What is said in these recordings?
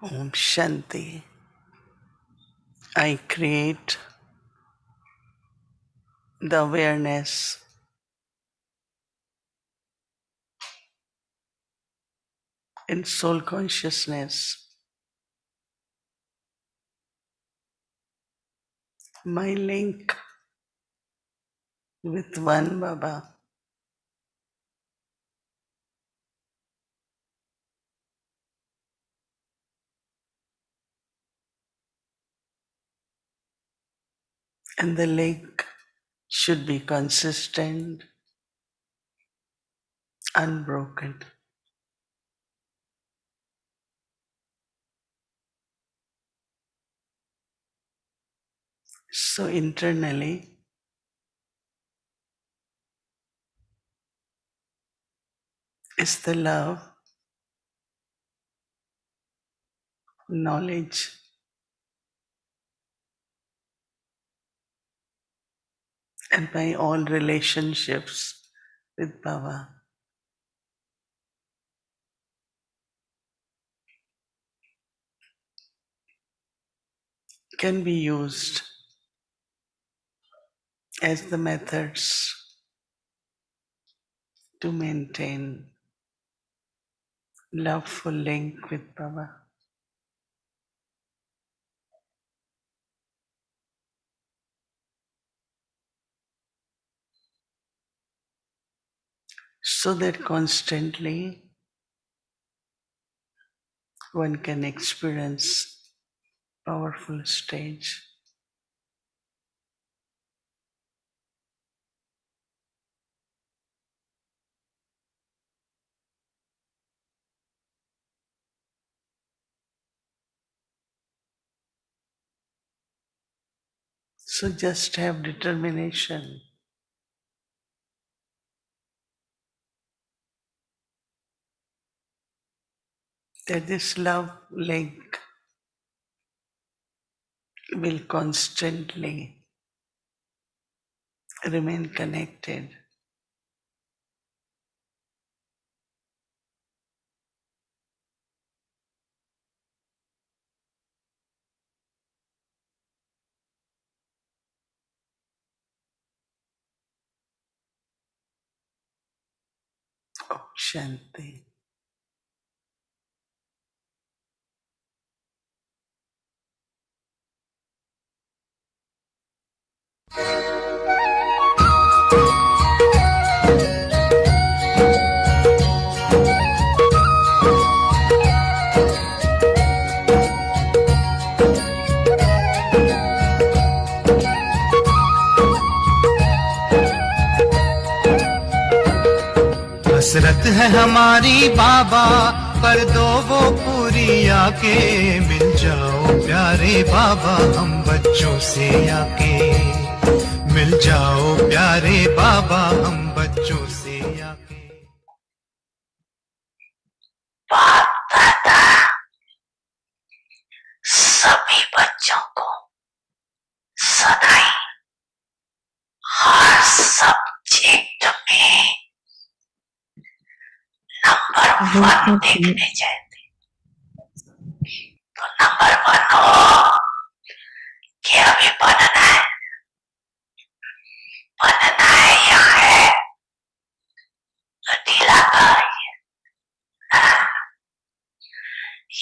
Om Shanti. I create the awareness in soul consciousness, my link with one Baba, and the link should be consistent, unbroken. So internally is the love, knowledge, and my all relationships with Baba can be used as the methods to maintain loveful link with Baba. So that constantly one can experience powerful stage. So just have determination that this love link will constantly remain connected. Oh, Shanti. हसरत है हमारी बाबा कर दो वो पूरी आके मिल जाओ प्यारे बाबा हम बच्चों से आके मिल जाओ प्यारे बाबा हम बच्चों से आके बाप दादा सभी बच्चों को सदा ही हर सब्जेक्ट में नंबर 1 देखने चाहते। तो नंबर 1 हो कि अभी बनना है या है तो ढीला कर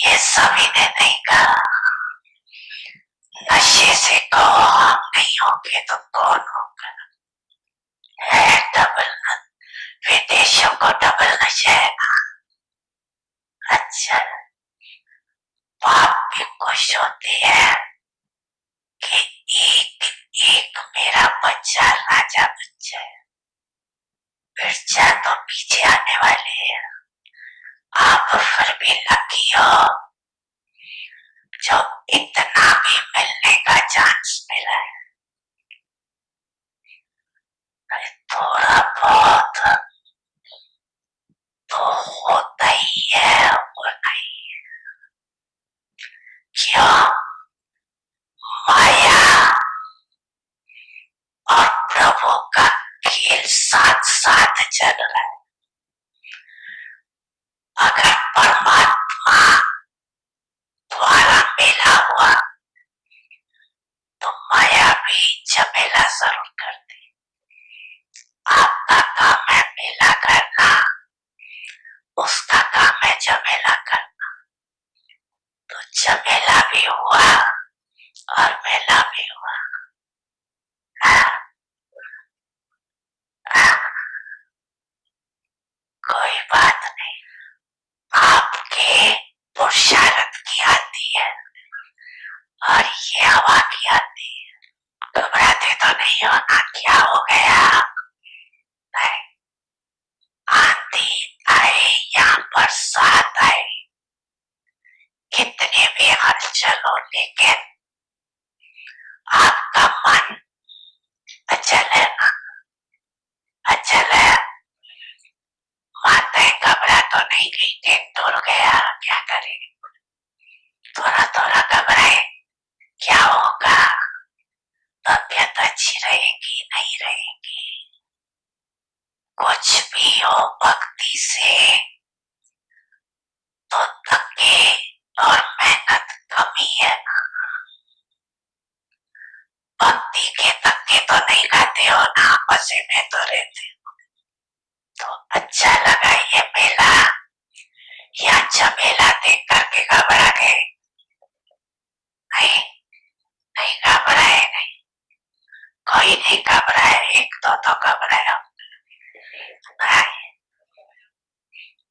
ये सभी ने नहीं कहा। नशे से कहो हम नहीं होंगे तो कौन होगा? है डबल विदेशों को डबल नशा है ना। अच्छा बाप भी खुश होती है कि एक एक मेरा बच्चा राजा बच्चा है। मिर्चा तो पीछे आने वाले है। आप फिर भी लकी हो जो इतना भी मिलने का चांस मिला है। थोड़ा बहुत तो होता ही है और नहीं क्यों? माया और प्रभु का खेल साथ साथ चल रहा है। अगर परमात्मा उसका काम है झमेला करना। तो झमेला भी हुआ और मेला भी हुआ। कोई बात नहीं, आपके पुरुषार्थ की आती है और ये हवा की आती है। घबराते तो नहीं हो ना, क्या हो गया? नहीं, आंधी आए या बरसात आए, कितने भी हलचल हो, लेकिन आपका मन अचल है ना, अचल है। माताएं घबरा तो नहीं गई, दिन टूट गया, क्या करेगी? थोड़ा थोड़ा घबराए, क्या होगा? तबीयत अच्छी रहेगी, नहीं रहेगी? कुछ भी हो, भक्ति से तो धक्के और मेहनत कमी है ना। भक्ति के धक्के तो नहीं खाते हो ना, मजे में तो रहते हो। तो अच्छा लगा ये मेला या झमेला देख करके घबरा गए? नहीं, नहीं घबराए, नहीं, कोई नहीं घबराए, एक तो घबराया।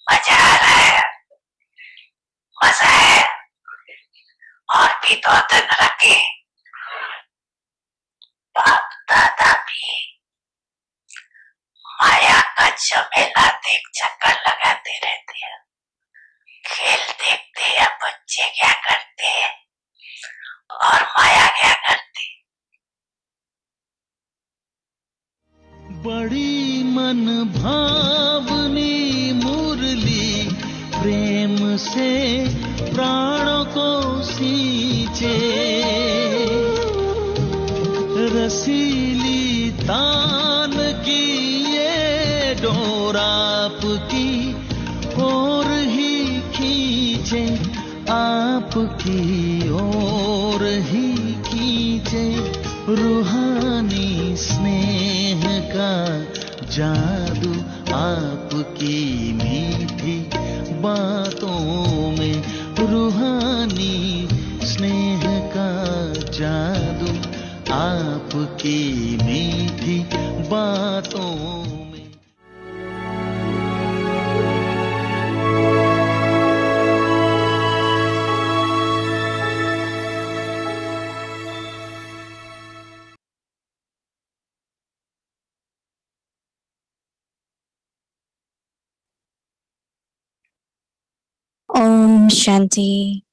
मजा आ रहा है, मजा है। और भी 2 दिन रखे, बाप दादा भी माया का झमेला देख चक्कर लगाते रहते हैं। खेल देखते हैं बच्चे क्या करते हैं और माया क्या करती। बड़ी मन भावनी मुरली प्रेम से प्राणों को सींचे, रसीली तान की ये डोर आपकी ओर ही खींचे, आपकी ओर ही खींचे। रूहानी स्नेह का जादू आपकी मीठी बातों में, रूहानी स्नेह का जादू आपकी मीठी बातों में। Om Shanti.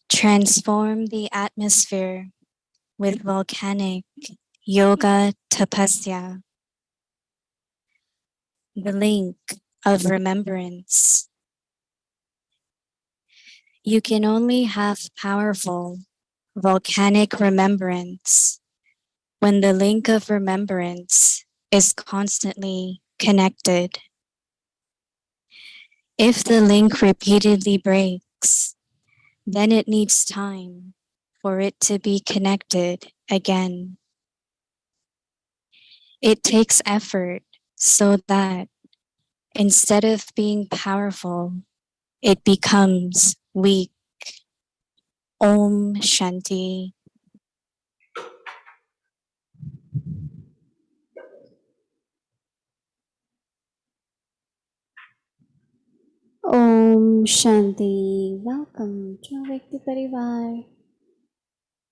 Transform the atmosphere with volcanic yoga tapasya, the link of remembrance. You can only have powerful volcanic remembrance when the link of remembrance is constantly connected. If the link repeatedly breaks, then it needs time for it to be connected again. It takes effort so that instead of being powerful, it becomes weak. Om Shanti. Om Shanti. Welcome to Vyakti Parivar.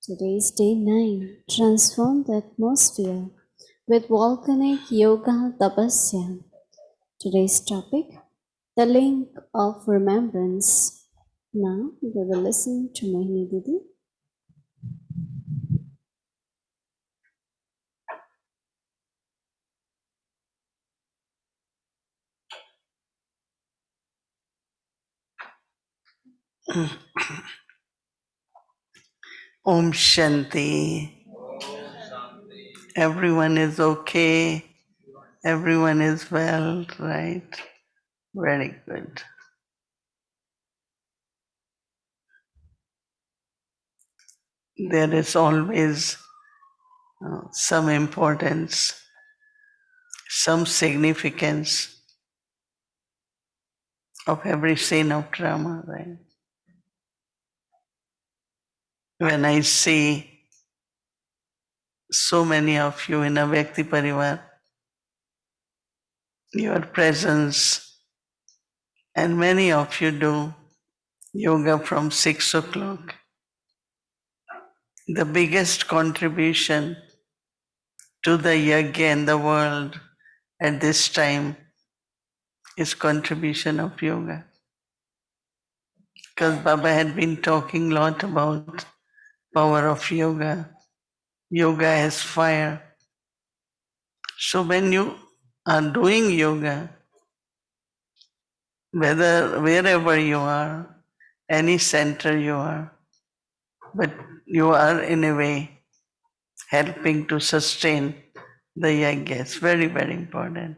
Today is day 9. Transform the atmosphere with volcanic yoga tapasya. Today's topic, the link of remembrance. Now we will listen to Mohini Didi. Om Shanti. Everyone is okay. Everyone is well, right? Very good. There is always some importance, some significance of every scene of drama, right? When I see so many of you in a Vyakti Parivar, your presence, and many of you do yoga from 6 o'clock. The biggest contribution to the yajna in the world at this time is contribution of yoga. Because Baba had been talking a lot about power of yoga, yoga as fire. So when you are doing yoga, wherever you are, any center you are, but you are in a way helping to sustain the yajna. It's very, very important.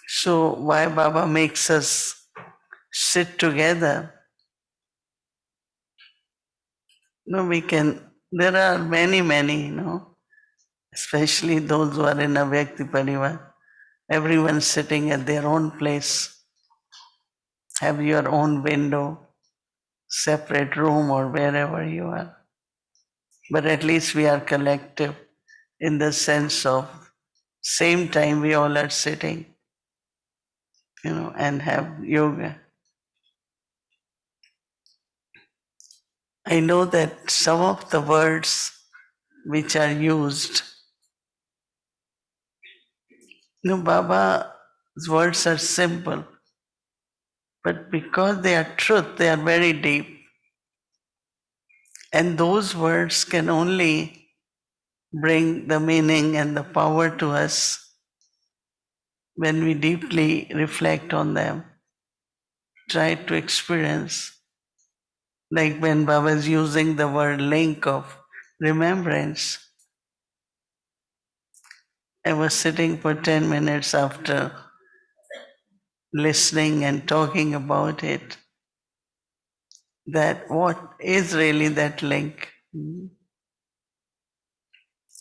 So why Baba makes us sit together? No, we can, there are many, especially those who are in a Vyakti Parivar. Everyone sitting at their own place, have your own window, separate room, or wherever you are. But at least we are collective in the sense of same time we all are sitting, and have yoga. I know that some of the words which are used, Baba's words are simple, but because they are truth, they are very deep. And those words can only bring the meaning and the power to us when we deeply reflect on them, try to experience. Like when Baba is using the word link of remembrance, I was sitting for 10 minutes after listening and talking about it, that what is really that link.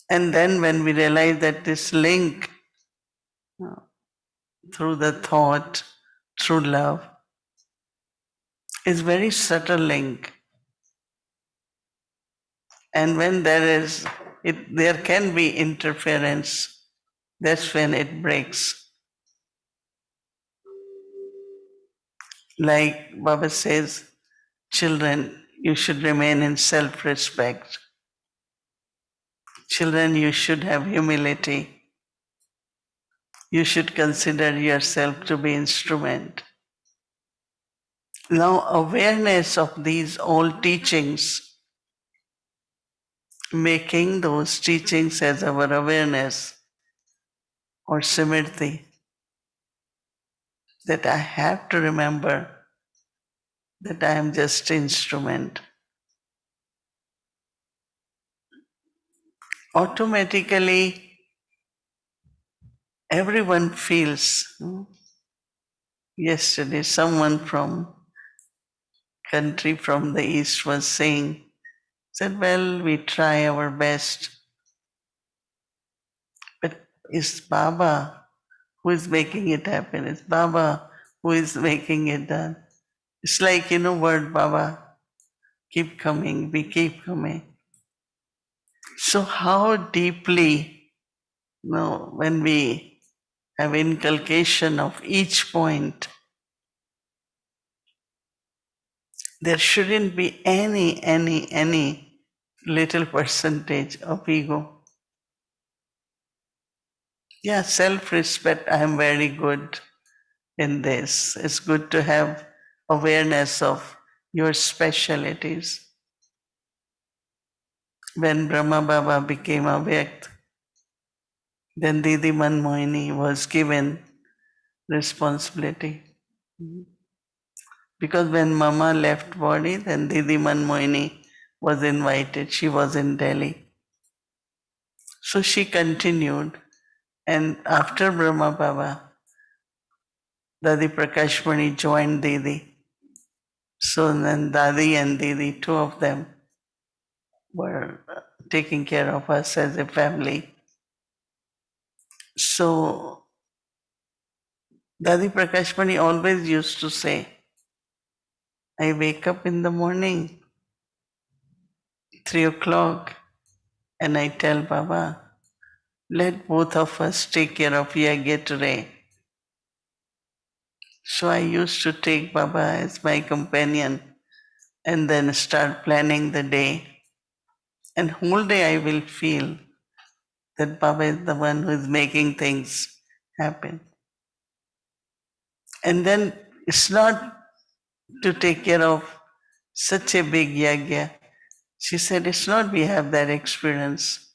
And then when we realize that this link through the thought, through love, is very subtle link. And when there can be interference, that's when it breaks. Like Baba says, children, you should remain in self-respect. Children, you should have humility. You should consider yourself to be instrument. Now, awareness of these old teachings, making those teachings as our awareness or simriti, that I have to remember that I am just instrument. Automatically, everyone feels. Yesterday, someone from country from the east was said, well, we try our best, but it's Baba who is making it happen. It's Baba who is making it done. It's like, word Baba, keep coming, we keep coming. So how deeply, when we have inculcation of each point, there shouldn't be any little percentage of ego. Yeah, self-respect, I am very good in this. It's good to have awareness of your specialities. When Brahma Baba became Avyakt, then Didi Mohini was given responsibility. Because when Mama left body, then Didi Mohini was invited. She was in Delhi. So she continued. And after Brahma Baba, Dadi Prakashmani joined Didi. So then Dadi and Didi, two of them, were taking care of us as a family. So Dadi Prakashmani always used to say, I wake up in the morning, 3 o'clock, and I tell Baba, let both of us take care of Yagya today. So I used to take Baba as my companion and then start planning the day. And whole day I will feel that Baba is the one who is making things happen. And then it's not to take care of such a big yagya. She said, it's not we have that experience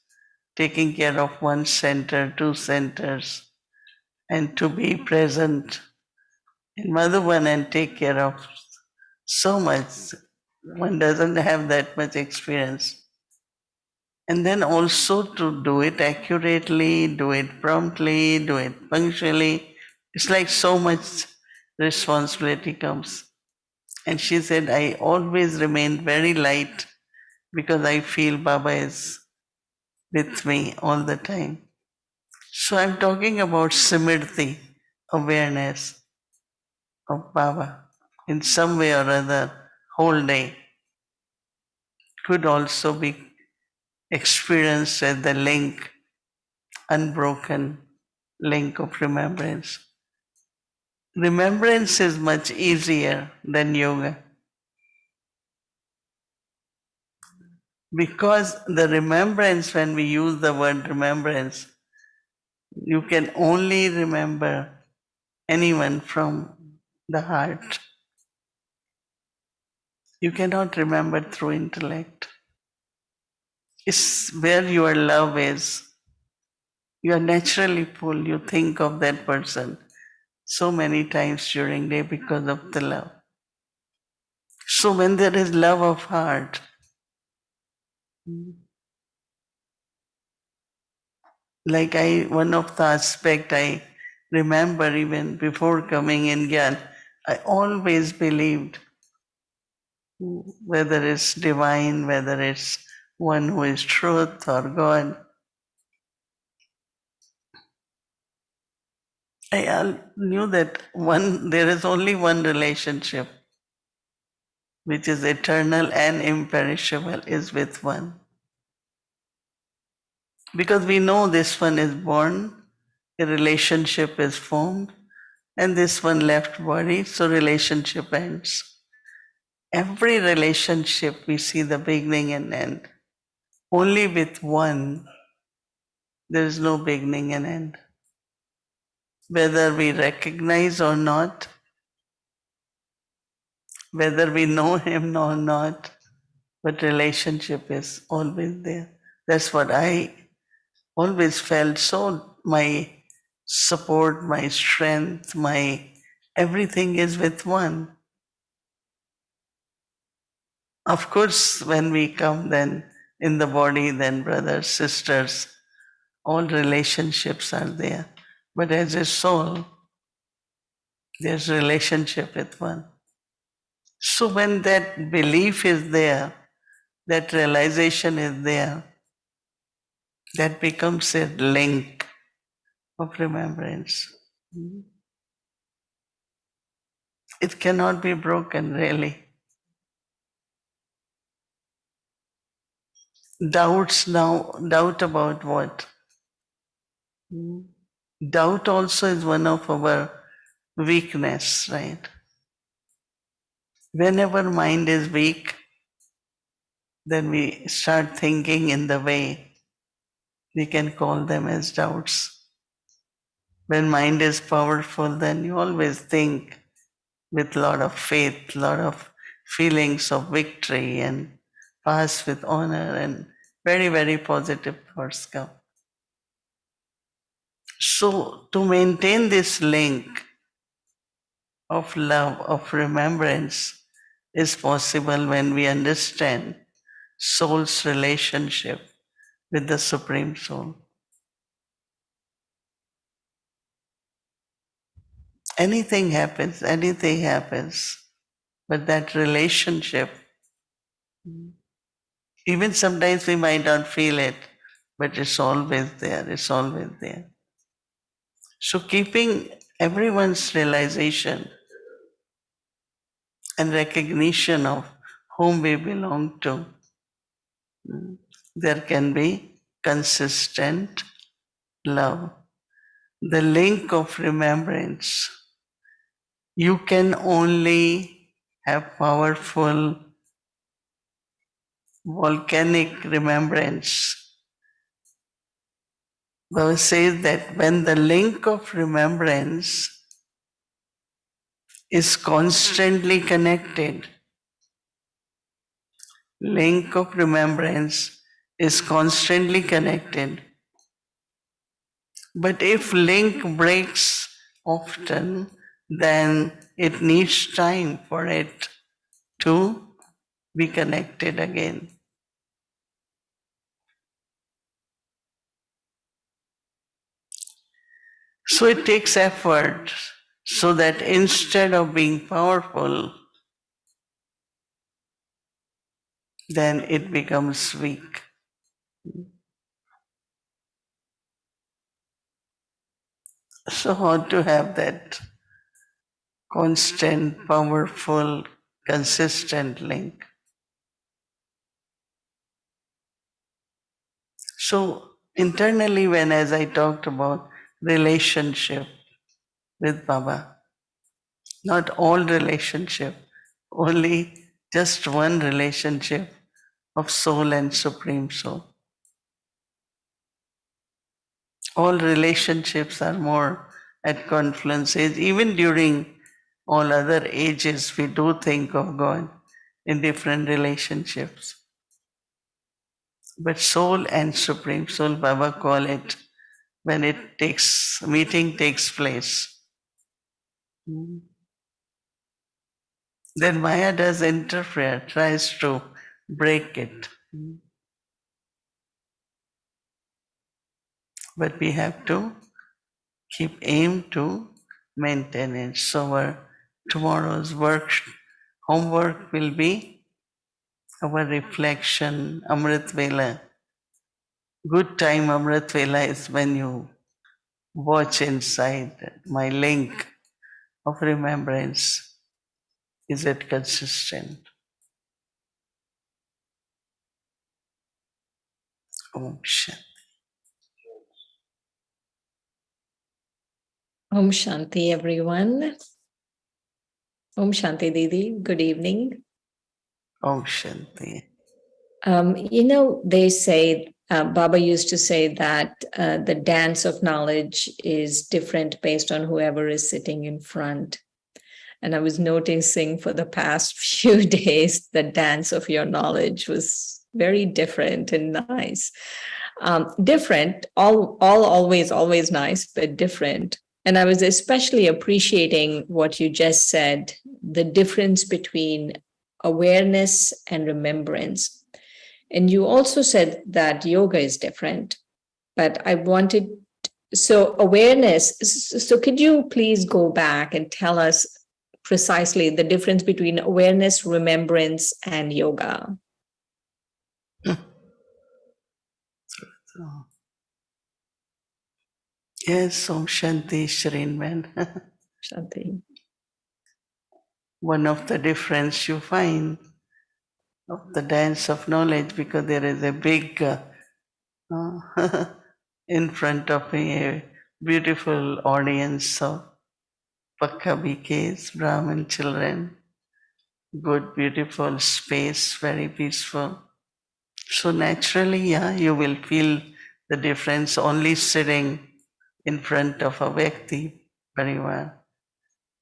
taking care of one center, two centers, and to be present in Madhuban and take care of so much. One doesn't have that much experience. And then also to do it accurately, do it promptly, do it punctually. It's like so much responsibility comes. And she said, I always remain very light because I feel Baba is with me all the time. So I'm talking about Simriti, awareness of Baba in some way or other, whole day, could also be experienced as the link, unbroken link of remembrance. Remembrance is much easier than yoga because the remembrance, when we use the word remembrance, you can only remember anyone from the heart. You cannot remember through intellect. It's where your love is. You are naturally full. You think of that person so many times during the day because of the love. So when there is love of heart, like one of the aspect I remember even before coming in Gyan, I always believed whether it's divine, whether it's one who is truth or God. I knew that there is only one relationship which is eternal and imperishable, is with one. Because we know this one is born, a relationship is formed, and this one left body, so relationship ends. Every relationship we see the beginning and end. Only with one, there is no beginning and end. Whether we recognize or not, whether we know him or not, but relationship is always there. That's what I always felt. So my support, my strength, my everything is with one. Of course, when we come then in the body, then brothers, sisters, all relationships are there. But as a soul, there's relationship with one. So when that belief is there, that realization is there, that becomes a link of remembrance. It cannot be broken, really. Doubts now, doubt about what? Doubt also is one of our weakness, right? Whenever mind is weak, then we start thinking in the way we can call them as doubts. When mind is powerful, then you always think with a lot of faith, lot of feelings of victory and pass with honor and very, very positive thoughts come. So to maintain this link of love, of remembrance is possible when we understand soul's relationship with the Supreme Soul. Anything happens, but that relationship, even sometimes we might not feel it, but it's always there, it's always there. So keeping everyone's realization and recognition of whom we belong to, there can be consistent love. The link of remembrance. You can only have powerful volcanic remembrance. Baba says that when the link of remembrance is constantly connected, link of remembrance is constantly connected. But if link breaks often, then it needs time for it to be connected again. So it takes effort so that instead of being powerful, then it becomes weak. So, how to have that constant, powerful, consistent link? So, internally, when as I talked about relationship with Baba, not all relationship, only just one relationship of soul and Supreme Soul. All relationships are more at confluence age. Even during all other ages, we do think of God in different relationships. But soul and Supreme Soul, Baba call it when meeting takes place. Then Maya does interfere, tries to break it. But we have to keep aim to maintain it. So our tomorrow's homework will be our reflection, Amrit Vela. Good time Amrit Vela is when you watch inside my link of remembrance. Is it consistent? Om Shanti. Om Shanti, everyone. Om Shanti, Didi. Good evening. Om Shanti. They say, Baba used to say that the dance of knowledge is different based on whoever is sitting in front. And I was noticing for the past few days, the dance of your knowledge was very different and nice. Different, always nice, but different. And I was especially appreciating what you just said, the difference between awareness and remembrance. And you also said that yoga is different, but so awareness. So could you please go back and tell us precisely the difference between awareness, remembrance, and yoga? Yes, Om Shanti, Shrinman. Shanti. One of the difference you find of the dance of knowledge, because there is a big in front of a beautiful audience of Pakka BKs, Brahmin children, good, beautiful space, very peaceful. So naturally, yeah, you will feel the difference only sitting in front of a Vyakti Parivar.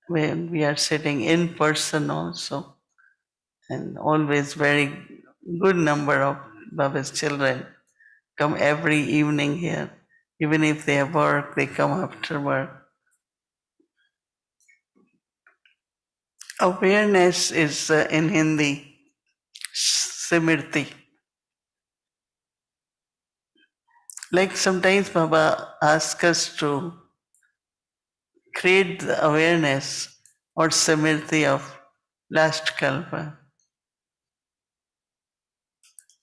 When we are sitting in person also, and always very good number of Baba's children come every evening here. Even if they have work, they come after work. Awareness is in Hindi, Simirti. Like sometimes Baba asks us to create the awareness or Simirti of last Kalpa.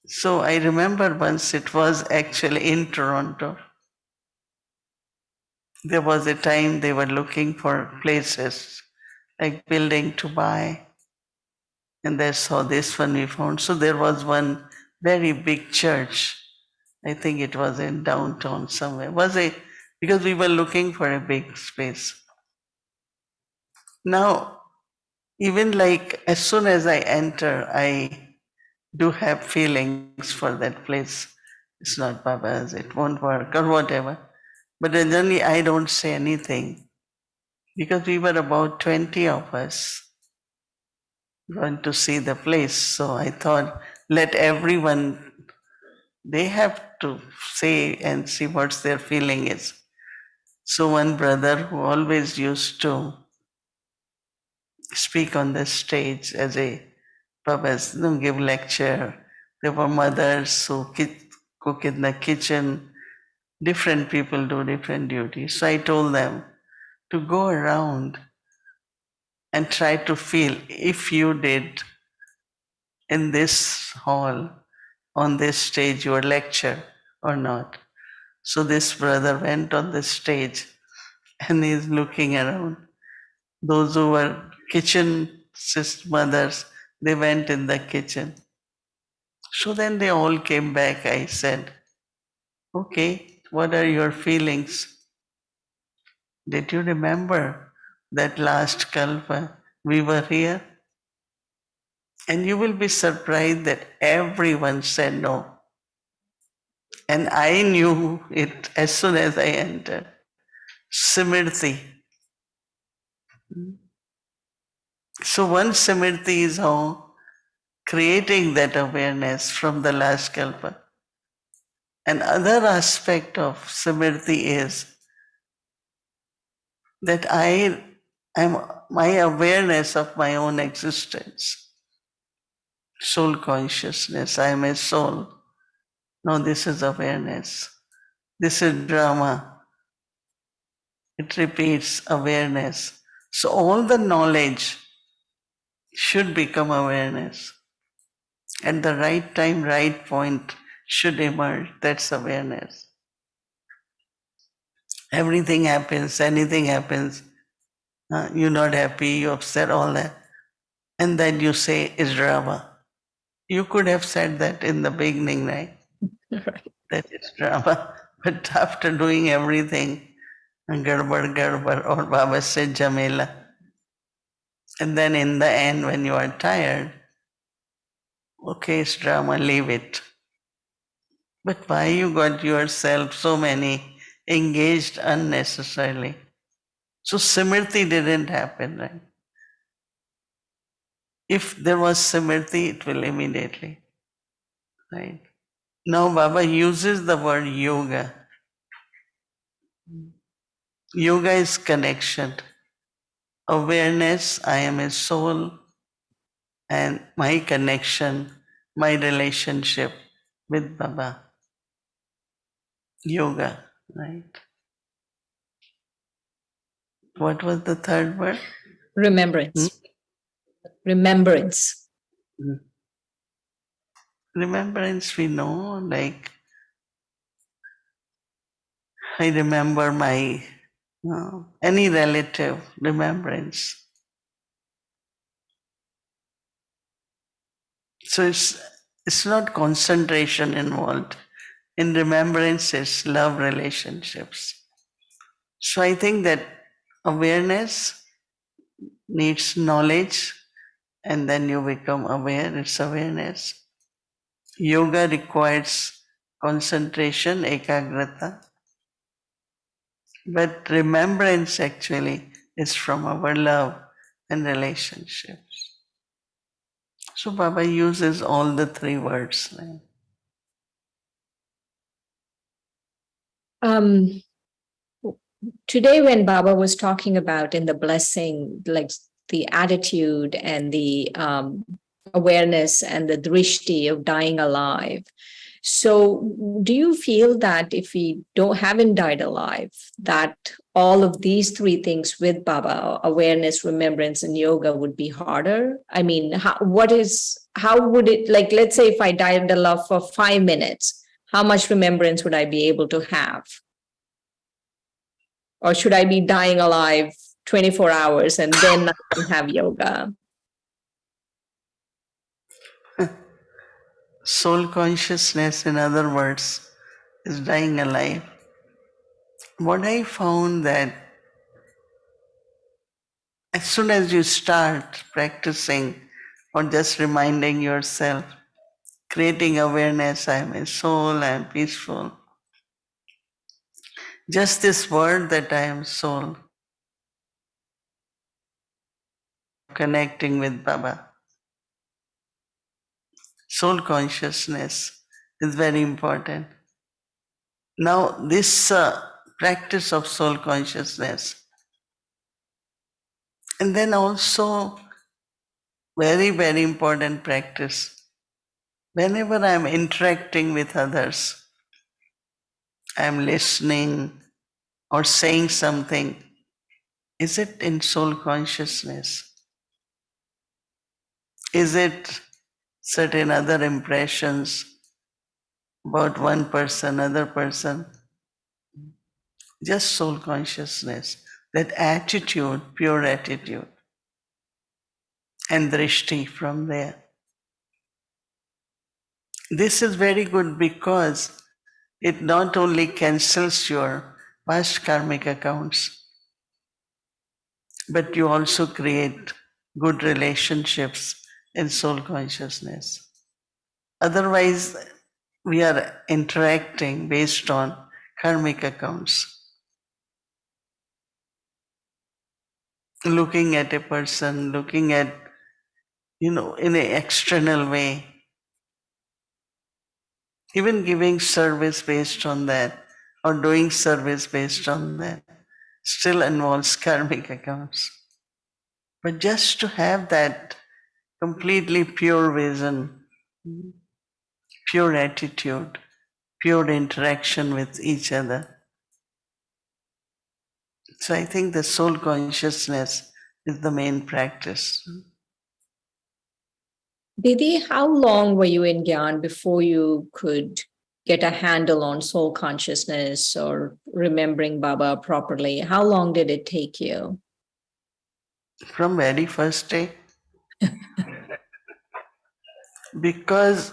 So I remember once it was actually in Toronto. There was a time they were looking for places, like building to buy, and they saw this one we found. So there was one very big church. I think it was in downtown somewhere. Was it? Because we were looking for a big space. Now, even like as soon as I enter, I do have feelings for that place. It's not Baba's, it won't work or whatever. But generally, I don't say anything because we were about 20 of us going to see the place. So I thought, let everyone, they have to say and see what their feeling is. So one brother who always used to speak on the stage as a Baba's, give lecture. There were mothers who cook in the kitchen. Different people do different duties. So I told them to go around and try to feel if you did in this hall, on this stage, your lecture or not. So this brother went on the stage and he's looking around. Those who were kitchen mothers, they went in the kitchen. So then they all came back. I said, okay, what are your feelings? Did you remember that last Kalpa we were here? And you will be surprised that everyone said no. And I knew it as soon as I entered. Simriti. So one Simriti is how creating that awareness from the last Kalpa. Another aspect of Simriti is that I am my awareness of my own existence. Soul consciousness, I am a soul. No, this is awareness. This is drama. It repeats awareness. So all the knowledge should become awareness. At the right time, right point should emerge. That's awareness. Everything happens, anything happens. You're not happy, you're upset, all that. And then you say, it's drama. You could have said that in the beginning, right? Right. That is drama. But after doing everything, garbar, or Baba said Jamela. And then in the end, when you are tired, okay, it's drama, leave it. But why you got yourself so many engaged unnecessarily? So Simriti didn't happen, right? If there was Simriti, it will immediately, right? Now Baba uses the word yoga. Yoga is connection. Awareness, I am a soul, and my connection, my relationship with Baba. Yoga, right? What was the third word? Remembrance. Remembrance. Remembrance, we know, like I remember my any relative, remembrance. So it's not concentration involved. In remembrance, it's love relationships. So I think that awareness needs knowledge, and then you become aware. It's awareness. Yoga requires concentration, ekagrata. But remembrance actually is from our love and relationships. So Baba uses all the three words. Right? Today, when Baba was talking about in the blessing, like the attitude and the awareness and the drishti of dying alive. So, do you feel that if we haven't died alive, that all of these three things with Baba, awareness, remembrance, and yoga, would be harder? I mean, how would it, like, let's say if I died alive for 5 minutes, how much remembrance would I be able to have? Or should I be dying alive 24 hours and then I can have yoga? Soul consciousness, in other words, is dying alive. What I found that as soon as you start practicing or just reminding yourself, creating awareness, I am a soul, I am peaceful. Just this word that I am soul, connecting with Baba. Soul consciousness is very important. Now, this practice of soul consciousness, and then also very, very important practice. Whenever I am interacting with others, I am listening or saying something, is it in soul consciousness? Is it certain other impressions about one person, other person? Just soul consciousness, that attitude, pure attitude, and drishti from there. This is very good because it not only cancels your past karmic accounts, but you also create good relationships in soul consciousness. Otherwise, we are interacting based on karmic accounts. Looking at a person, looking at, in an external way, even giving service based on that, or doing service based on that, still involves karmic accounts. But just to have that completely pure vision, pure attitude, pure interaction with each other. So I think the soul consciousness is the main practice. Didi, how long were you in Gyan before you could get a handle on soul consciousness or remembering Baba properly? How long did it take you? From very first day. Because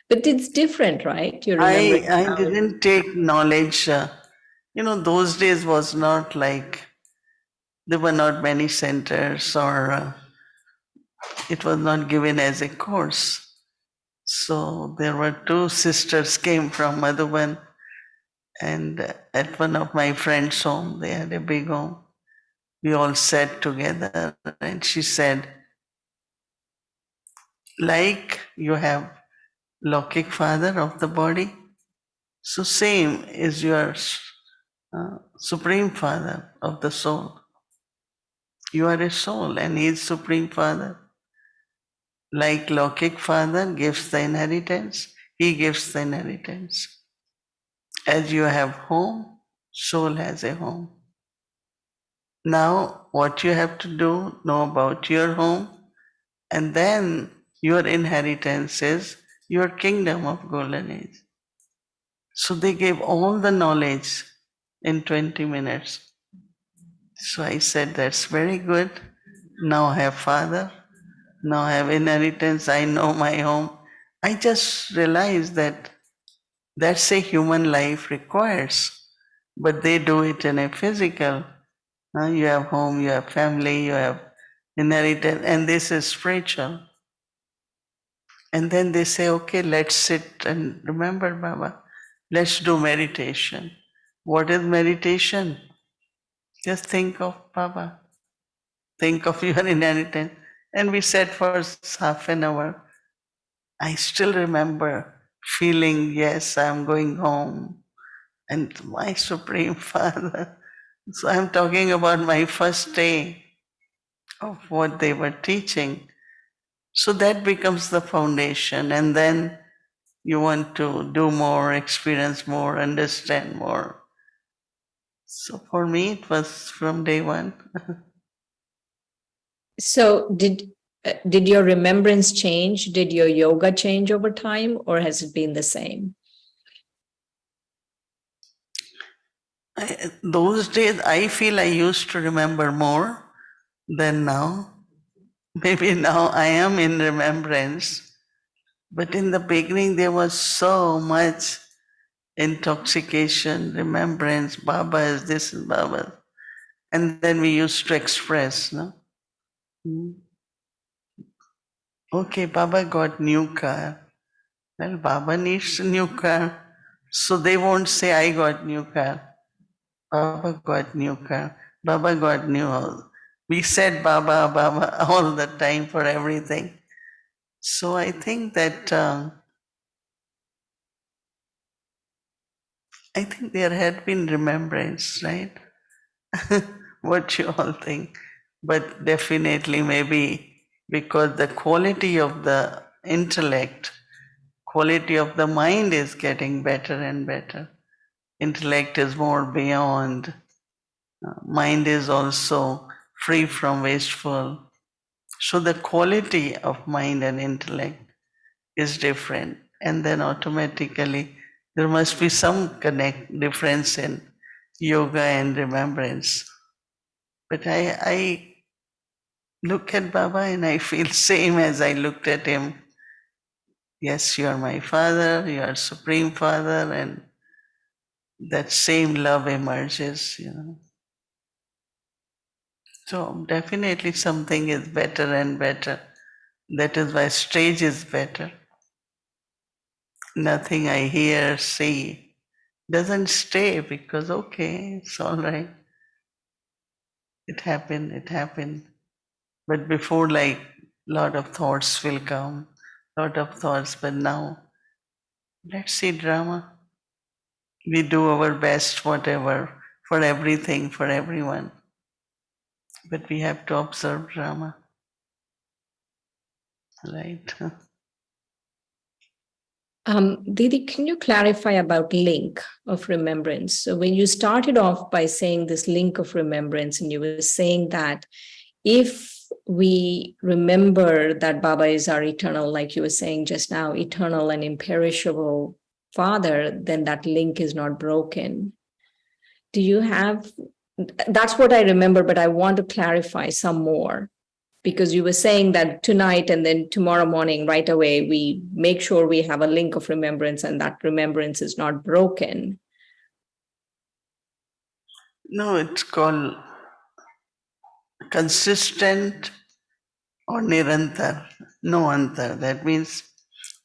But it's different, right? You're I, remembering I how. didn't take knowledge. Those days was not like, there were not many centers, or it was not given as a course. So there were two sisters came from Madhuban, and at one of my friends' home, they had a big home. We all sat together, and she said, like you have Lokik father of the body, so same is your supreme father of the soul. You are a soul and he is supreme father. Like Lokik father gives the inheritance, he gives the inheritance. As you have home, soul has a home. Now, what you have to do, know about your home, and then your inheritance is your kingdom of golden age. So they gave all the knowledge in 20 minutes. So I said, that's very good. Now I have father, now I have inheritance, I know my home. I just realized that that's a human life requires, but they do it in a physical. You have home, you have family, you have inheritance, and this is spiritual. And then they say, okay, let's sit and remember Baba. Let's do meditation. What is meditation? Just think of Baba. Think of your inheritance. And we sat for half an hour. I still remember feeling, yes, I'm going home. And my Supreme Father. So I'm talking about my first day of what they were teaching. So that becomes the foundation. And then you want to do more, experience more, understand more. So for me, it was from day one. So did your remembrance change? Did your yoga change over time, or has it been the same? Those days, I feel I used to remember more than now. Maybe now I am in remembrance, but in the beginning there was so much intoxication, remembrance, Baba is this and Baba. And then we used to express, no? Okay, Baba got new car. Well, Baba needs a new car. So they won't say I got new car. Baba got new car. Baba got new house. We said Baba, Baba all the time for everything. So I think that I think there had been remembrance, right? What you all think? But definitely, maybe because the quality of the intellect, quality of the mind is getting better and better. Intellect is more beyond. Mind is also free from wasteful. So the quality of mind and intellect is different. And then automatically there must be some difference in yoga and remembrance. But I look at Baba and I feel same as I looked at him. Yes, you are my father, you are Supreme Father, and that same love emerges. So definitely something is better and better. That is why stage is better. Nothing I hear, see doesn't stay because okay, it's all right. It happened, it happened. But before, like, lot of thoughts will come, lot of thoughts. But now, let's see drama. We do our best, whatever, for everything, for everyone. But we have to observe drama, right? Didi, can you clarify about link of remembrance? So when you started off by saying this link of remembrance, and you were saying that if we remember that Baba is our eternal, like you were saying just now, eternal and imperishable Father, then that link is not broken. Do you have, that's what I remember, but I want to clarify some more, because you were saying that tonight and then tomorrow morning, right away, we make sure we have a link of remembrance and that remembrance is not broken. No, it's called consistent or nirantar, no antar. That means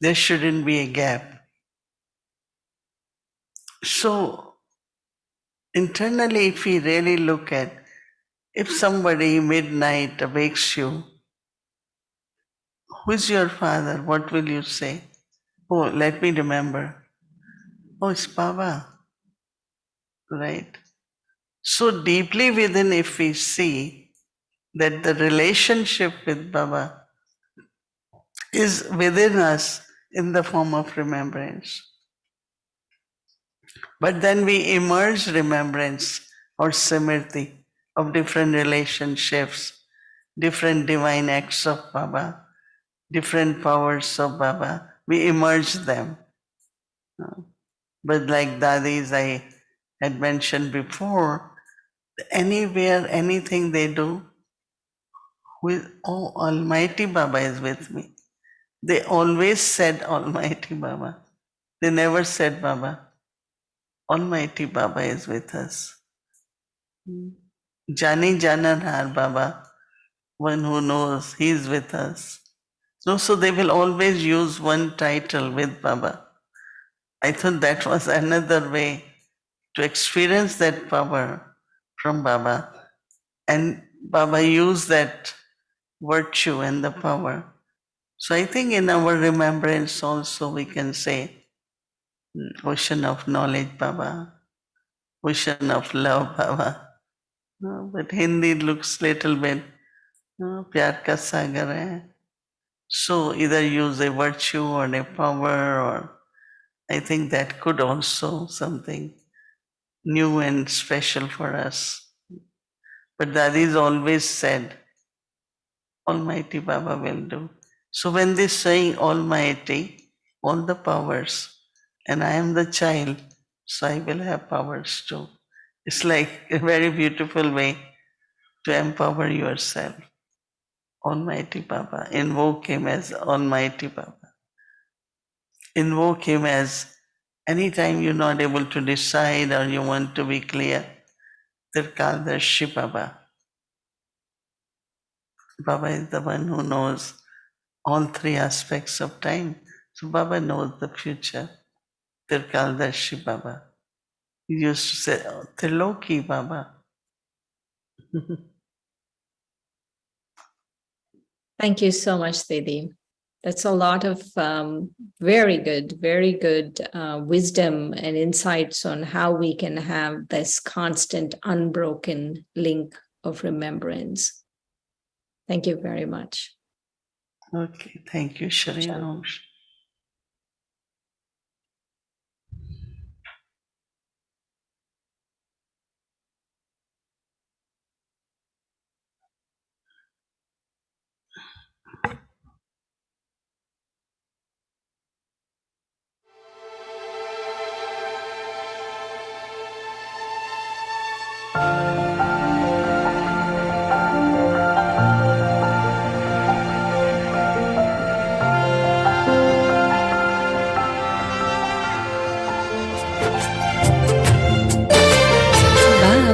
there shouldn't be a gap. So internally, if we really look at, if somebody midnight wakes you, who is your father? What will you say? Oh, let me remember. Oh, it's Baba, right? So deeply within, if we see that the relationship with Baba is within us in the form of remembrance. But then we emerge remembrance or simriti of different relationships, different divine acts of Baba, different powers of Baba. We emerge them. But like Dadis I had mentioned before, anywhere, anything they do, with oh, Almighty Baba is with me. They always said Almighty Baba. They never said Baba. Almighty Baba is with us. Jani Jananhar Baba, one who knows, he is with us. So they will always use one title with Baba. I thought that was another way to experience that power from Baba. And Baba used that virtue and the power. So I think in our remembrance also we can say, ocean of knowledge Baba, ocean of love Baba. But Hindi looks little bit प्यार का सागर है. So either use a virtue or a power, or I think that could also something new and special for us. But that is always said, Almighty Baba will do. So when they say Almighty, all the powers, and I am the child, so I will have powers too. It's like a very beautiful way to empower yourself. Almighty Baba. Invoke Him as Almighty Baba. Invoke Him as anytime you're not able to decide or you want to be clear, Tirkaldarshi Baba. Baba is the one who knows all three aspects of time. So Baba knows the future. Tirkaldarshi Baba. He used to say, oh, Triloki Baba. Thank you so much, Didi. That's a lot of very good wisdom and insights on how we can have this constant, unbroken link of remembrance. Thank you very much. Okay, thank you, Shri Ram.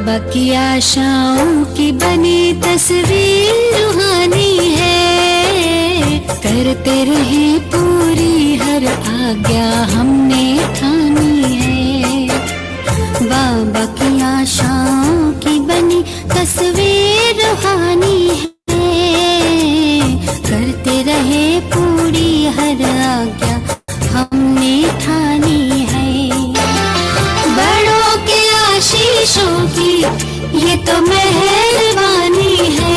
बाबा की आशाओं की बनी तस्वीर रूहानी है, करते रहे पूरी हर आज्ञा हमने ठानी है। बाबा की आशाओं की बनी तस्वीर रूहानी है, करते रहे पूरी हर आज्ञा हमने ठानी है। बड़ों के आशीषों की ये तो मेहरबानी है,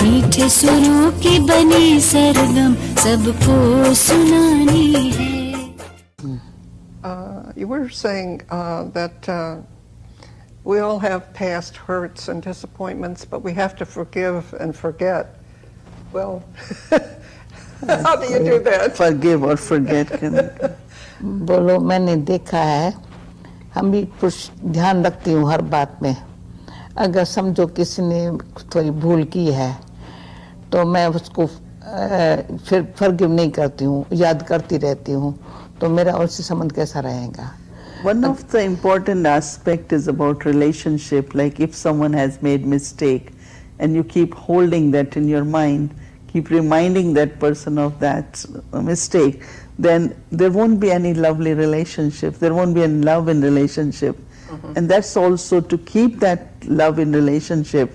मीठे सुरों की बनी सरगम सबको सुनानी है। You were saying that we all have past hurts and disappointments, but we have to forgive and forget. Well, how do you do that? Forgive or forget. बोलो, मैंने देखा है, हम भी कुछ ध्यान रखती हूँ हर बात में। अगर समझो किसी ने थोड़ी भूल की है तो मैं उसको फिर फॉरगिव नहीं करती हूँ, याद करती रहती हूँ, तो मेरा उससे संबंध कैसा रहेगा? One of the important aspect is about relationship, like if someone has made mistake and you keep holding that in your mind, keep reminding that person of that mistake, then there won't be any lovely relationship, there won't be any love in relationship. And that's also, to keep that love in relationship,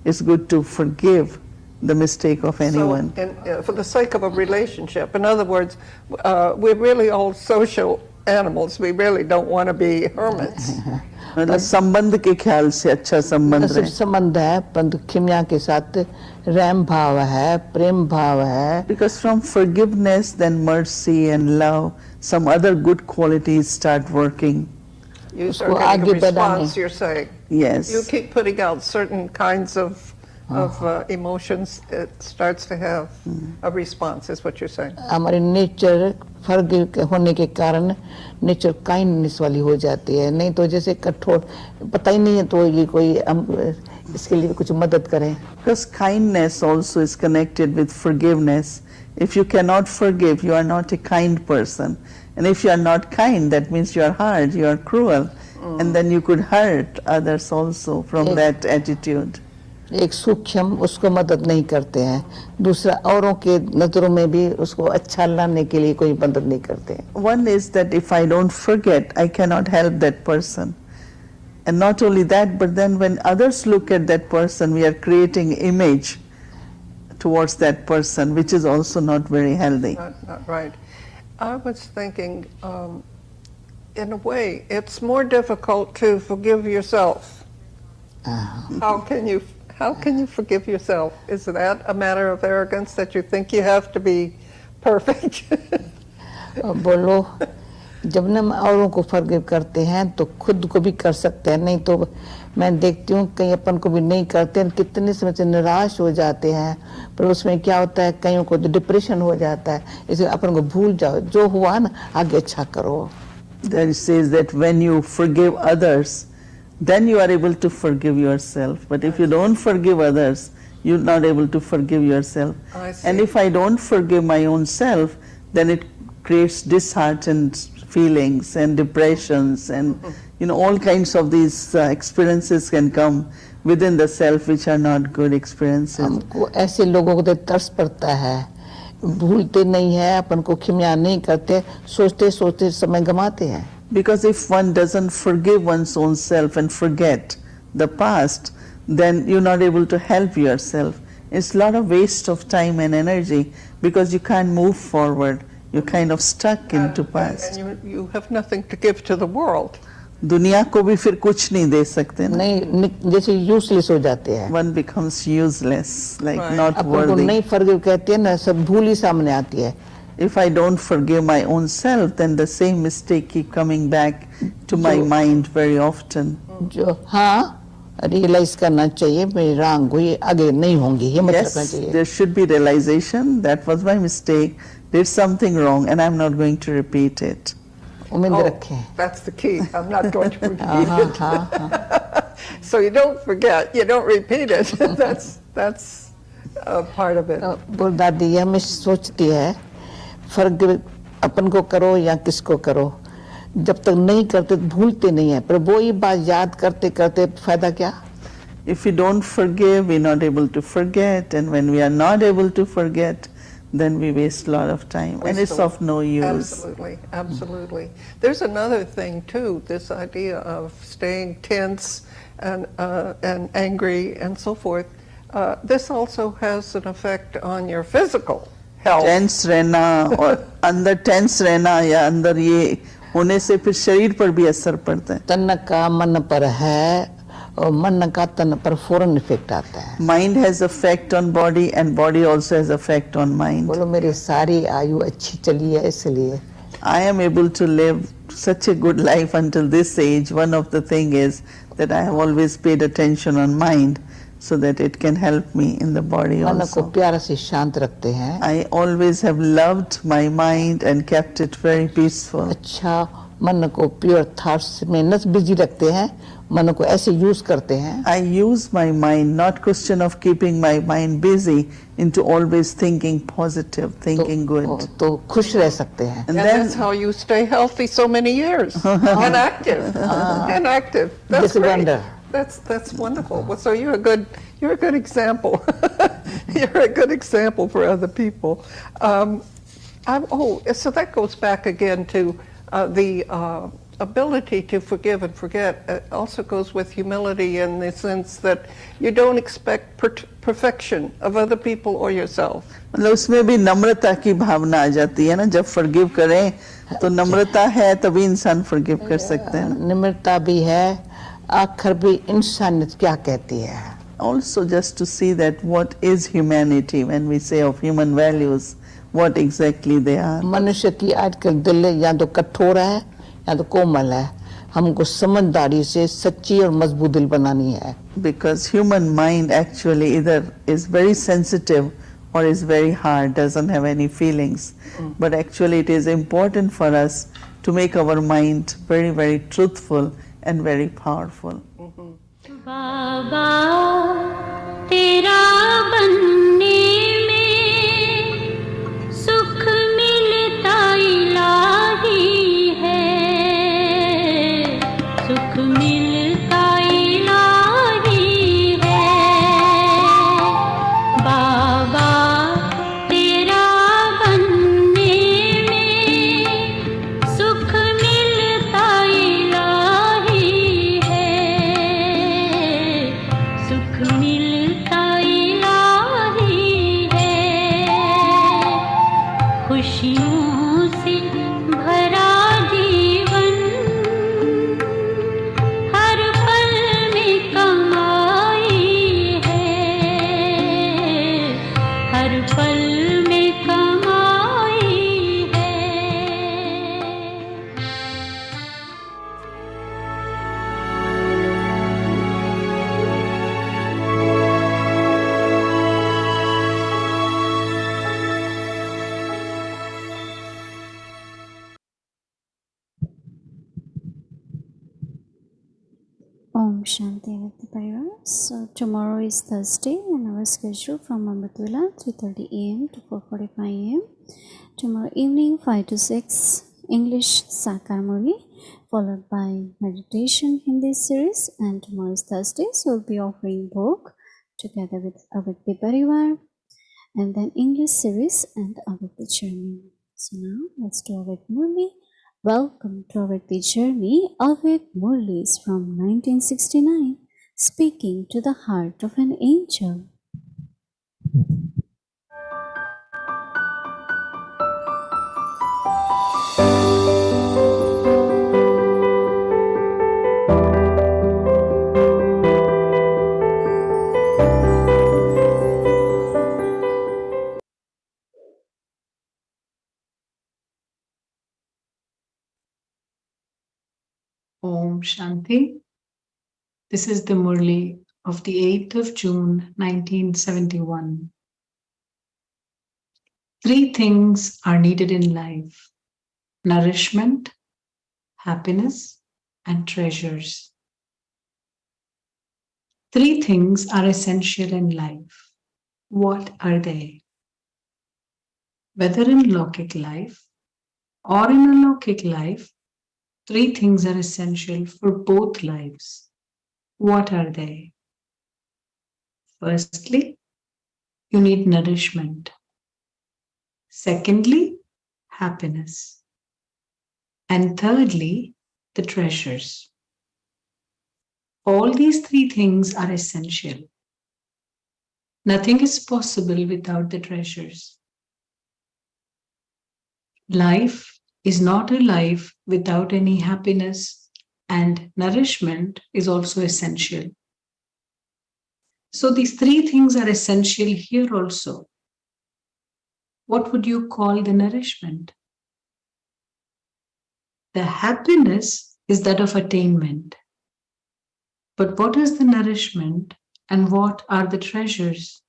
it's good to forgive the mistake of anyone. So, for the sake of a relationship, in other words, we're really all social animals. We really don't want to be hermits. मतलब संबंध के ख्याल से अच्छा संबंध सिर्फ संबंध है, परंतु खिमिया के साथ रैम भाव है, प्रेम भाव है। Because from forgiveness, then mercy and love, some other good qualities start working. You start getting a response, you're saying. Yes. You keep putting out certain kinds of emotions, it starts to have a response, is what you're saying. हमारी nature forgive होने के कारण nature kindness वाली हो जाती है, नहीं तो जैसे कठोर पता ही नहीं है तो ये कोई हम इसके लिए कुछ मदद करें। Because kindness also is connected with forgiveness. If you cannot forgive, you are not a kind person. And if you are not kind, that means you are hard, you are cruel. And then you could hurt others also from that attitude. एक सूक्ष्म उसको मदद नहीं करते हैं, दूसरा औरों के नजरों में भी उसको अच्छा लाने के लिए कोई मदद नहीं करते हैं। One is that if I don't forget, I cannot help that person. And not only that, but then when others look at that person, we are creating image towards that person, which is also not very healthy. Not right. I was thinking, in a way, it's more difficult to forgive yourself. How can you forgive yourself? Is that a matter of arrogance that you think you have to be perfect? बोलो, जब न हम औरों को forgive करते हैं तो खुद को भी कर सकते हैं, नहीं तो मैं देखती हूँ कहीं अपन को भी नहीं करते हैं, कितने समय से निराश हो जाते हैं, पर उसमें क्या होता है, कईयों को डिप्रेशन हो जाता है, इसलिए अपन को भूल जाओ, जो हुआ ना आगे अच्छा करो। There it says that when you forgive others, then you are able to forgive yourself. But if you don't forgive others, you're not able to forgive yourself. I see. And if I don't forgive my own self, then it creates disheartened feelings and depressions and all kinds of these experiences can come within the self which are not good experiences. हमको ऐसे लोगों को तो तरस पड़ता है, भूलते नहीं है, अपन को क्षमा नहीं करते, सोचते सोचते समय गंवाते हैं. Because if one doesn't forgive one's own self and forget the past, then you're not able to help yourself. It's a lot of waste of time and energy because you can't move forward. You're kind of stuck into past. And you have nothing to give to the world. दुनिया को भी फिर कुछ नहीं दे सकते ना. नहीं, जैसे यूजलेस हो जाते हैं. One becomes useless, like Right. not अपन को worthy. नहीं फॉरगिव कहते हैं ना, सब भूल ही सामने आती है. If I don't forgive my own self, then the same mistake keep coming back to my mind very often. जो हाँ रियलाइज करना चाहिए, मेरी रांग हुई, आगे नहीं होंगी, ये मत रखना Yes, चाहिए. there should be realization that was my mistake, did something wrong, and I'm not going to repeat it. उम्मीद Oh, रखें. that's the key. I'm not going to repeat हाँ it. हाँ हाँ. So you don't forget, you don't repeat it. That's part of it. बोल दादी ये हमेशा सोचती है, फर्क अपन को करो या किसको करो, जब तक नहीं करते तो भूलते नहीं है, पर वो ही बात याद करते करते फायदा क्या? If we don't forgive, we're not able to forget, and when we are not able to forget, then we waste a lot of time, and it's of no use. Absolutely, absolutely. There's another thing too, this idea of staying tense and angry and so forth. This also has an effect on your physical health. Tense रहना और अंदर tense रहना या अंदर ये होने से फिर शरीर पर भी असर पड़ता है. तन का मन पर है और मन का तन पर फौरन इफेक्ट आता है. Mind has effect on body and body also has effect on mind. बोलो मेरी सारी आयु अच्छी चली है इसलिए. I am able to live such a good life until this age. One of the thing is that I have always paid attention on mind so that it can help me in the body मन को also. प्यार से शांत रखते हैं. I always have loved my mind and kept it very peaceful. अच्छा मन को प्योर थॉट्स में न बिजी रखते हैं, मन को ऐसे यूज करते हैं. I use my mind, not question of keeping my mind busy, into always thinking positive, thinking good. तो खुश रह सकते हैं. And And then that's how you stay healthy so many years and active, and active. That's Just a great. wonder. That's wonderful. Well, so you're a good example. You're a good example for other people. So that goes back again to the ability to forgive and forget. It also goes with humility in the sense that you don't expect perfection of other people or yourself. मतलब उसमें भी नम्रता की भावना आ जाती है ना, जब forgive करें तो नम्रता है तभी इंसान फॉरगिव कर सकते हैं. निम्रता भी है, आखिर भी इंसानियत क्या कहती है. Also just to see that what is humanity when we say of human values, what exactly they are. मनुष्य की आजकल दिल या तो कठोर है या तो कोमल है. हमको समझदारी से सच्ची और मजबूत दिल बनानी है. Because human mind actually either is very sensitive or is very hard, doesn't have any feelings. But actually it is important for us to make our mind very, very truthful and very powerful. बाबा तेरा बनने में सुख मिलता इलाही है, सुख मिलता इलाही है. बाबा तेरा बनने में सुख मिलता इलाही है, सुख Shanti Vekti Parivar. So tomorrow is Thursday and our schedule from Amritwala 3:30 a.m. to 4:45 a.m. Tomorrow evening 5 to 6 English Sakar Murli followed by meditation Hindi series, and tomorrow is Thursday, so we'll be offering book together with Avakti Parivar and then English series and Avakti journey. So now let's do Avakti Murli. Welcome to Avakti journey. Avakti Murli is from 1969, speaking to the heart of an angel. Om Shanti. This is the Murli of the 8th of June, 1971. Three things are needed in life: nourishment, happiness, and treasures. Three things are essential in life. What are they? Whether in Lokik life or in Alokik life, three things are essential for both lives. What are they? Firstly, you need nourishment. Secondly, happiness. And thirdly, the treasures. All these three things are essential. Nothing is possible without the treasures. Life is not a life without any happiness, and nourishment is also essential. So these three things are essential here also. What would you call the nourishment? The happiness is that of attainment. But what is the nourishment and what are the treasures?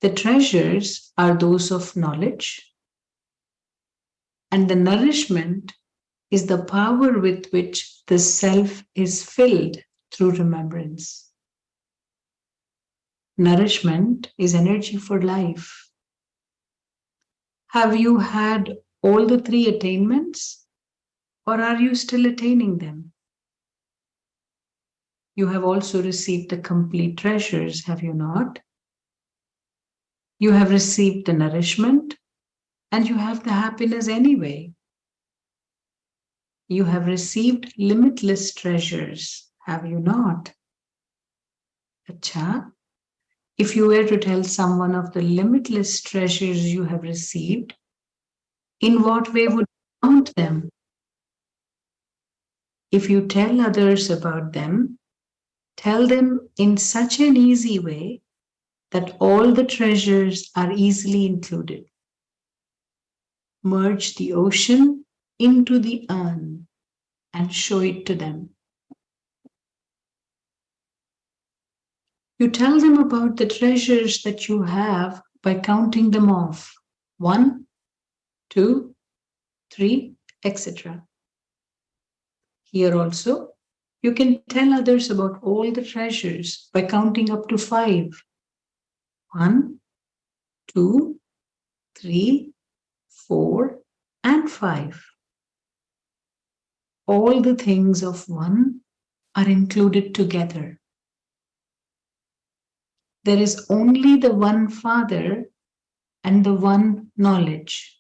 The treasures are those of knowledge, and the nourishment is the power with which the self is filled through remembrance. Nourishment is energy for life. Have you had all the three attainments, or are you still attaining them? You have also received the complete treasures, have you not? You have received the nourishment, and you have the happiness anyway. You have received limitless treasures, have you not? Acha, if you were to tell someone of the limitless treasures you have received, in what way would you count them? If you tell others about them, tell them in such an easy way that all the treasures are easily included. Merge the ocean into the urn and show it to them. You tell them about the treasures that you have by counting them off. 1, 2, 3, etc. Here also, you can tell others about all the treasures by counting up to 5. 1, 2, 3, 4, and 5. All the things of one are included together. There is only the one Father and the one knowledge.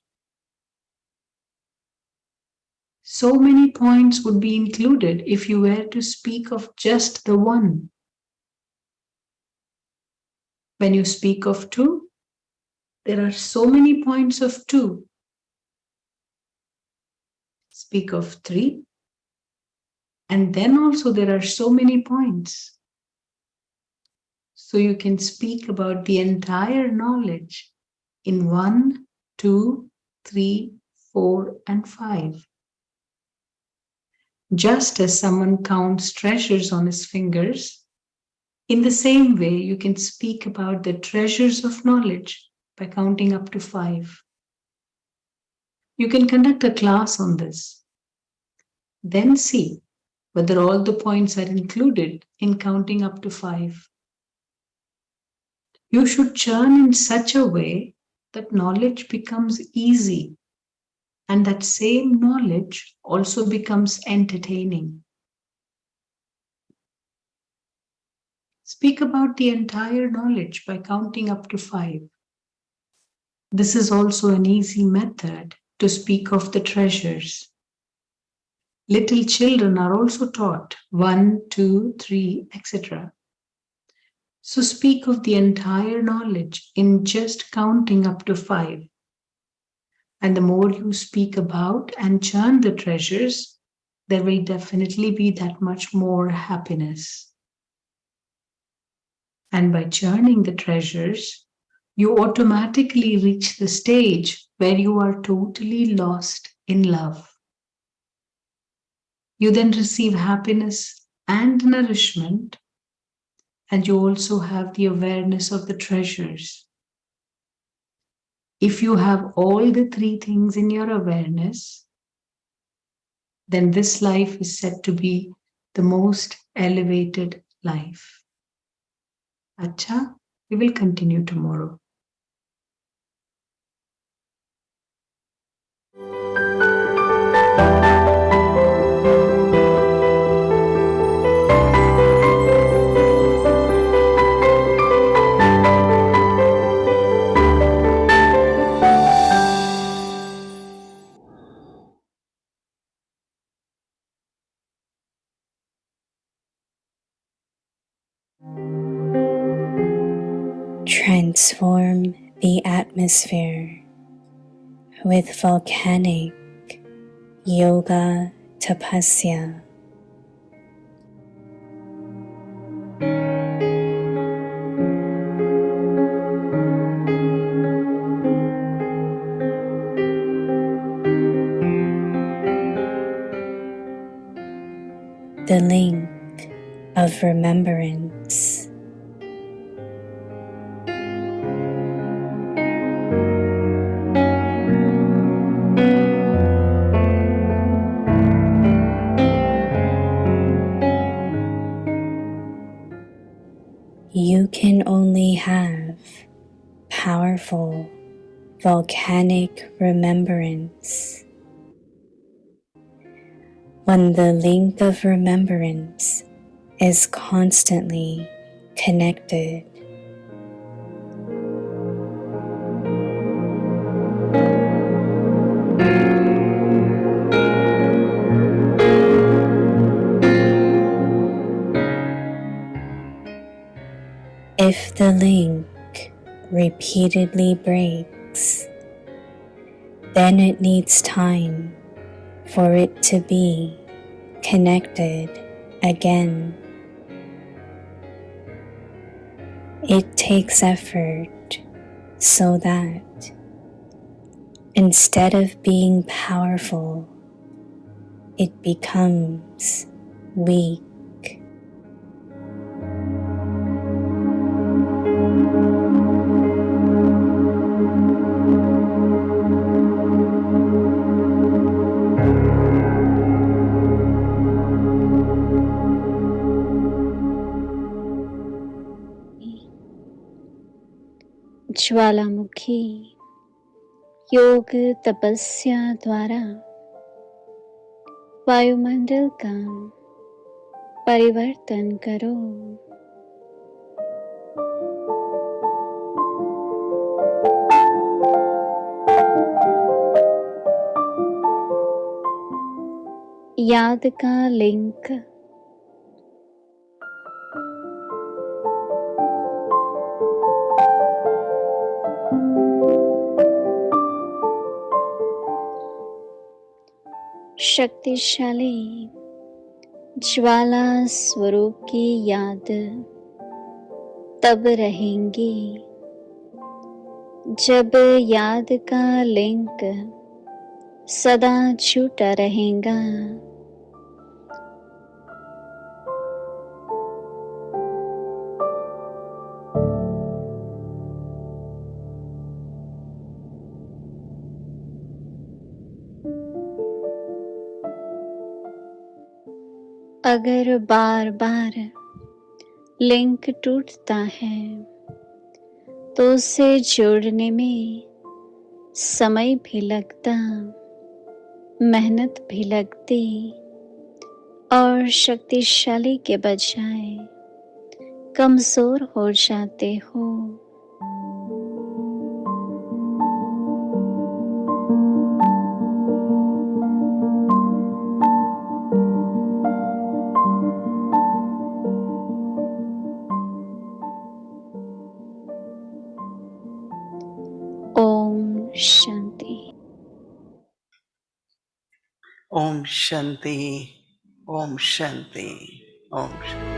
So many points would be included if you were to speak of just the one. When you speak of two, there are so many points of two. Speak of 3, and then also there are so many points. So you can speak about the entire knowledge in 1, 2, 3, 4, and 5. Just as someone counts treasures on his fingers, in the same way you can speak about the treasures of knowledge by counting up to 5. You can conduct a class on this. Then see whether all the points are included in counting up to 5. You should churn in such a way that knowledge becomes easy, and that same knowledge also becomes entertaining. Speak about the entire knowledge by counting up to 5. This is also an easy method to speak of the treasures. Little children are also taught 1, 2, 3, etc. So speak of the entire knowledge in just counting up to 5. And the more you speak about and churn the treasures, there will definitely be that much more happiness. And by churning the treasures, you automatically reach the stage where you are totally lost in love. You then receive happiness and nourishment, and you also have the awareness of the treasures. If you have all the 3 things in your awareness, then this life is said to be the most elevated life. Acha, we will continue tomorrow. Transform the atmosphere with volcanic yoga tapasya. The link of remembrance. You can only have powerful volcanic remembrance when the link of remembrance is constantly connected. If the link repeatedly breaks, then it needs time for it to be connected again. It takes effort so that instead of being powerful, it becomes weak. ज्वालामुखी योग तपस्या द्वारा वायुमंडल का परिवर्तन करो। याद का link शक्तिशाली ज्वाला स्वरूप की याद तब रहेंगी जब याद का लिंक सदा छूटा रहेगा। अगर बार बार लिंक टूटता है तो उसे जोड़ने में समय भी लगता, मेहनत भी लगती और शक्तिशाली के बजाय कमजोर हो जाते हो। Om Shanti. Om Shanti, Om Shanti, Om Shanti.